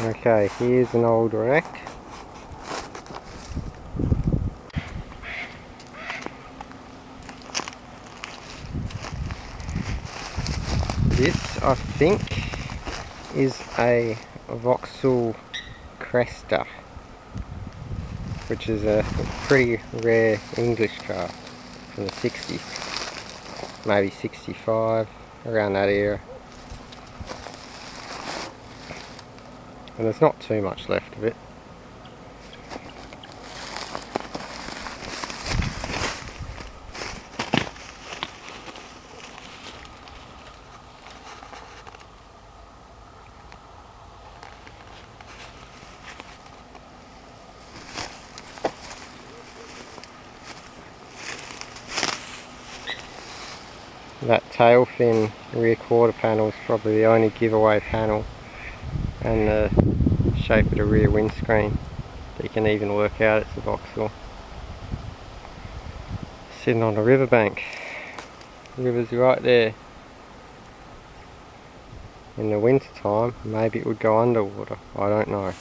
Okay, here's an old wreck. This, I think, is a Vauxhall Cresta, which is a pretty rare English car from the 60s, maybe 65, around that era. And there's not too much left of it. That tail fin rear quarter panel is probably the only giveaway panel, and the shape of the rear windscreen that you can even work out it's a Vauxhall. Sitting on a riverbank. The river's right there. In the winter time maybe it would go underwater, I don't know.